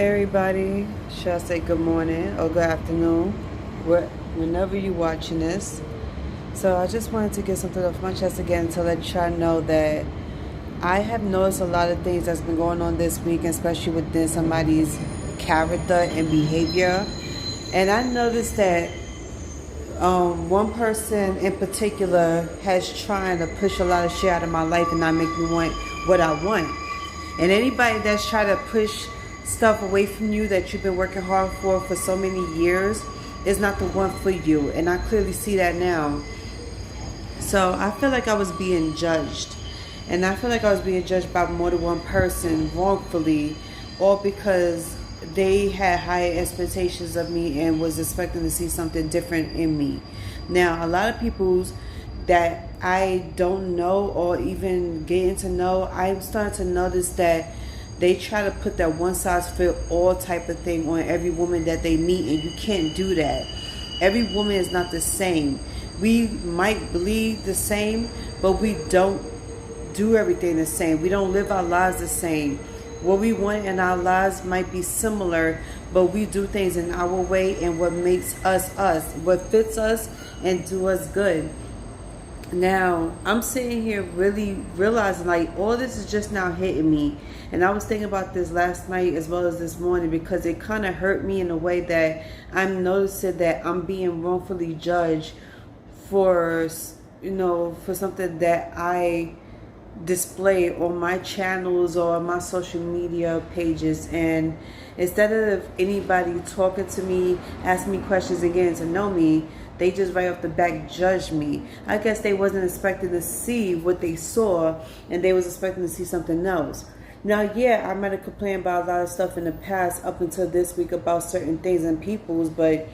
Everybody, should I say good morning or good afternoon, whenever you're watching this. So I just wanted to get something off my chest again to let y'all know that I have noticed a lot of things that's been going on this week, especially within somebody's character and behavior. And I noticed that one person in particular has trying to push a lot of shit out of my life and not make me want what I want. And anybody that's trying to push stuff away from you that you've been working hard for so many years is not the one for you. And I clearly see that now. So I feel like I was being judged. And I feel like I was being judged by more than one person wrongfully, all because they had higher expectations of me and was expecting to see something different in me. Now, a lot of people's that I don't know or even getting to know, I'm starting to notice that they try to put that one size fit all type of thing on every woman that they meet, and you can't do that. Every woman is not the same. We might believe the same, but we don't do everything the same. We don't live our lives the same. What we want in our lives might be similar, but we do things in our way and what makes us us, what fits us and do us good. Now, I'm sitting here really realizing like all this is just now hitting me. And I was thinking about this last night as well as this morning because it kind of hurt me in a way that I'm noticing that I'm being wrongfully judged for, for something that I display on my channels or my social media pages. And instead of anybody talking to me, asking me questions and getting to know me, they just right off the back judge me. I guess they wasn't expecting to see what they saw, and they was expecting to see something else. Now, yeah, I might have complained about a lot of stuff in the past up until this week about certain things and peoples, but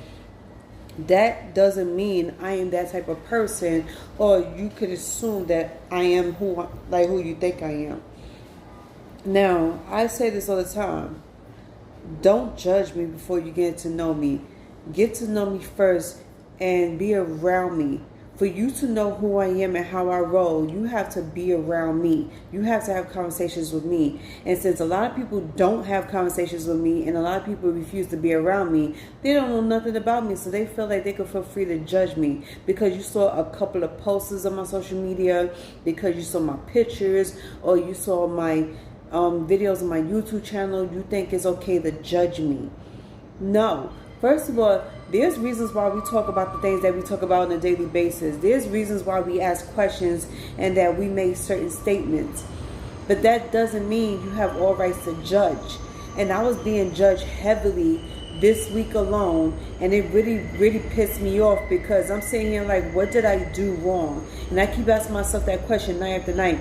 that doesn't mean I am that type of person, or you could assume that I am who you think I am. Now, I say this all the time. Don't judge me before you get to know me. Get to know me first and be around me. For you to know who I am and how I roll, you have to be around me. You have to have conversations with me. And since a lot of people don't have conversations with me and a lot of people refuse to be around me, they don't know nothing about me. So they feel like they can feel free to judge me because you saw a couple of posters on my social media, because you saw my pictures, or you saw my videos on my YouTube channel. You think it's okay to judge me. No. First of all, there's reasons why we talk about the things that we talk about on a daily basis. There's reasons why we ask questions and that we make certain statements. But that doesn't mean you have all rights to judge. And I was being judged heavily this week alone, and it really, really pissed me off because I'm sitting here like, what did I do wrong? And I keep asking myself that question night after night.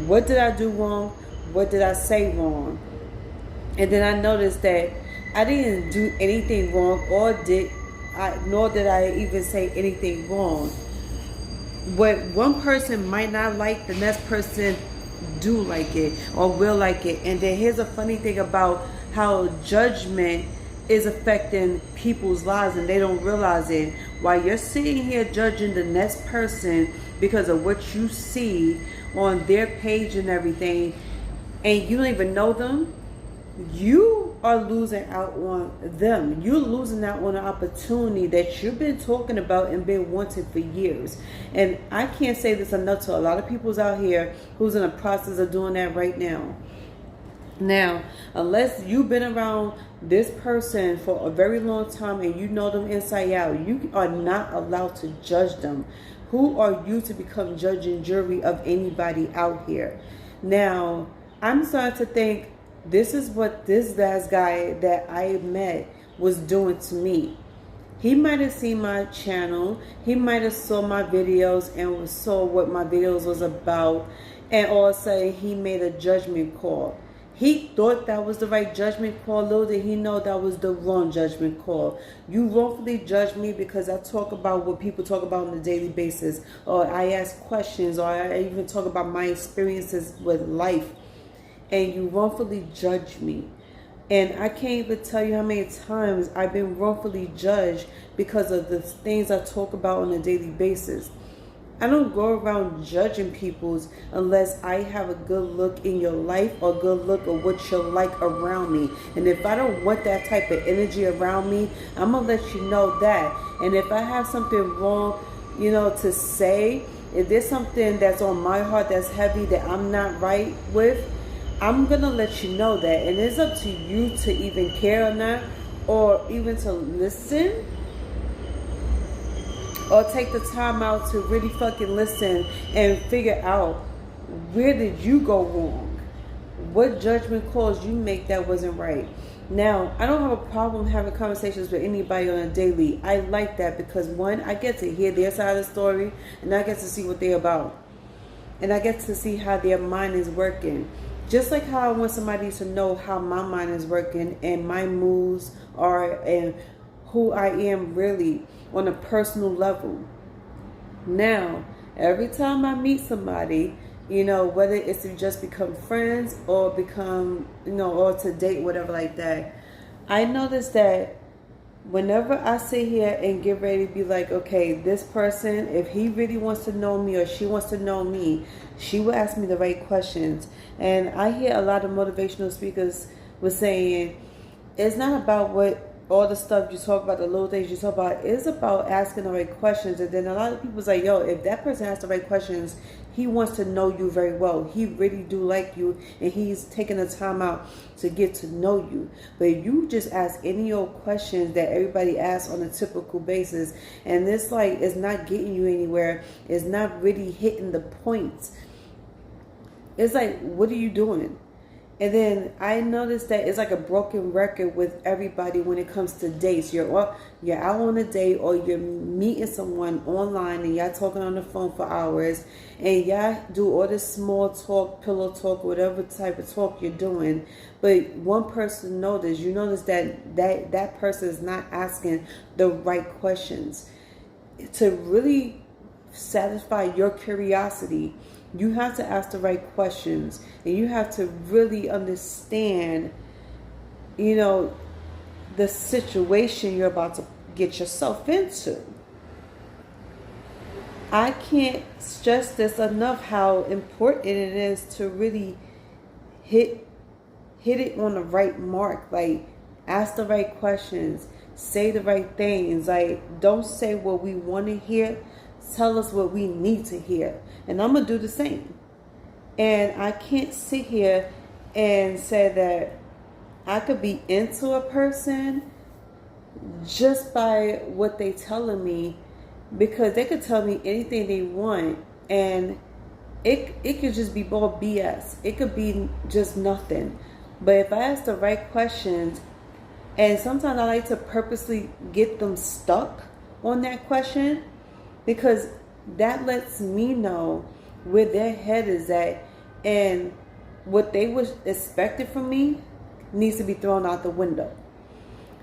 What did I do wrong? What did I say wrong? And then I noticed that I didn't do anything wrong, nor did I even say anything wrong. What one person might not like, the next person do like it or will like it. And then here's a funny thing about how judgment is affecting people's lives and they don't realize it. While you're sitting here judging the next person because of what you see on their page and everything, and you don't even know them, you are losing out on them. You're losing out on an opportunity that you've been talking about and been wanting for years. And I can't say this enough to a lot of people's out here who's in the process of doing that right now. Now, unless you've been around this person for a very long time and you know them inside out, you are not allowed to judge them. Who are you to become judge and jury of anybody out here? Now, I'm starting to think this is what this last guy that I met was doing to me. He might have seen my channel. He might have saw my videos and saw what my videos was about. And all of a sudden, he made a judgment call. He thought that was the right judgment call. Little did he know that was the wrong judgment call. You wrongfully judge me because I talk about what people talk about on a daily basis. Or I ask questions. Or I even talk about my experiences with life. And you wrongfully judge me. And I can't even tell you how many times I've been wrongfully judged because of the things I talk about on a daily basis. I don't go around judging people's unless I have a good look in your life or good look of what you're like around me. And if I don't want that type of energy around me, I'm going to let you know that. And if I have something wrong, to say, if there's something that's on my heart that's heavy that I'm not right with, I'm going to let you know that. And it's up to you to even care or not, or even to listen, or take the time out to really fucking listen and figure out, where did you go wrong? What judgment calls you make that wasn't right? Now, I don't have a problem having conversations with anybody on a daily. I like that because, one, I get to hear their side of the story, and I get to see what they're about. And I get to see how their mind is working. Just like how I want somebody to know how my mind is working and my moves are and who I am really on a personal level. Now, every time I meet somebody, whether it's to just become friends or become, or to date, whatever like that, I notice that whenever I sit here and get ready to be like, okay, this person, if he really wants to know me or she wants to know me, she will ask me the right questions. And I hear a lot of motivational speakers was saying, it's not about what all the stuff you talk about, the little things you talk about, is about asking the right questions. And then a lot of people's like, yo, if that person asks the right questions, he wants to know you very well. He really do like you, and he's taking the time out to get to know you. But you just ask any old questions that everybody asks on a typical basis, and this is not getting you anywhere. It's not really hitting the points. It's like, what are you doing? And then I noticed that it's like a broken record with everybody when it comes to dates. You're out on a date, or you're meeting someone online and y'all talking on the phone for hours, and y'all do all this small talk, pillow talk, whatever type of talk you're doing. But one person noticed, that person is not asking the right questions. To really satisfy your curiosity, you have to ask the right questions, and you have to really understand, the situation you're about to get yourself into. I can't stress this enough, how important it is to really hit it on the right mark. Like, ask the right questions, say the right things. Like, don't say what we want to hear. Tell us what we need to hear. And I'm going to do the same. And I can't sit here and say that I could be into a person just by what they telling me, because they could tell me anything they want, and it could just be all BS. It could be just nothing. But if I ask the right questions, and sometimes I like to purposely get them stuck on that question, because that lets me know where their head is at, and what they was expected from me needs to be thrown out the window.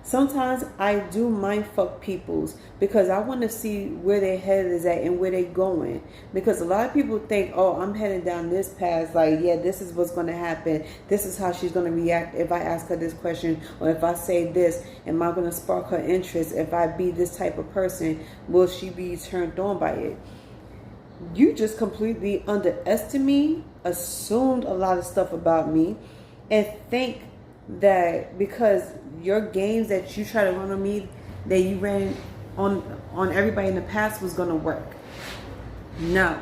Sometimes I do mindfuck people's, because I want to see where their head is at and where they're going. Because a lot of people think, oh, I'm heading down this path. Like, yeah, this is what's going to happen. This is how she's going to react if I ask her this question. Or if I say this, am I going to spark her interest? If I be this type of person, will she be turned on by it? You just completely assumed a lot of stuff about me, and think that because your games that you try to run on me, that you ran on everybody in the past, was going to work. No.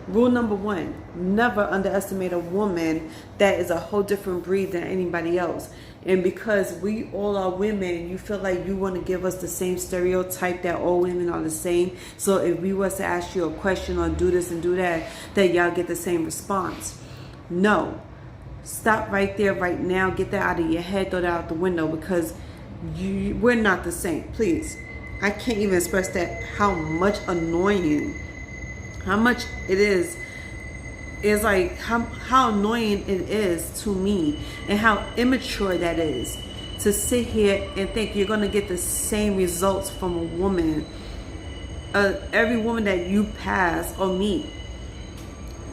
Rule number 1, never underestimate a woman that is a whole different breed than anybody else. And because we all are women, you feel like you want to give us the same stereotype that all women are the same. So if we was to ask you a question or do this and do that y'all get the same response. No. Stop right there, right now. Get that out of your head. Throw that out the window, because we're not the same. Please. I can't even express that, how much it is. It's like how annoying it is to me, and how immature that is, to sit here and think you're going to get the same results from a woman. Every woman that you pass or meet.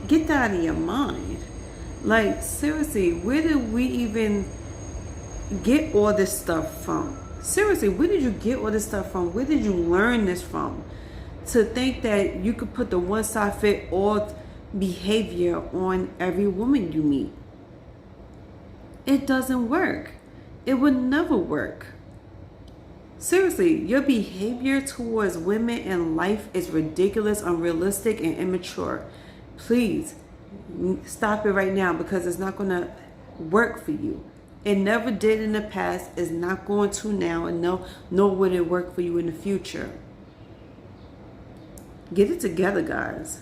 Get that out of your mind. Like, seriously, where did we even get all this stuff from? Seriously, where did you get all this stuff from? Where did you learn this from? to think that you could put the one size fit all behavior on every woman you meet. It doesn't work. It would never work. Seriously, your behavior towards women in life is ridiculous, unrealistic, and immature. Please stop it right now, because it's not going to work for you. It never did in the past. It's not going to now, and nor would it work for you in the future. Get it together, guys.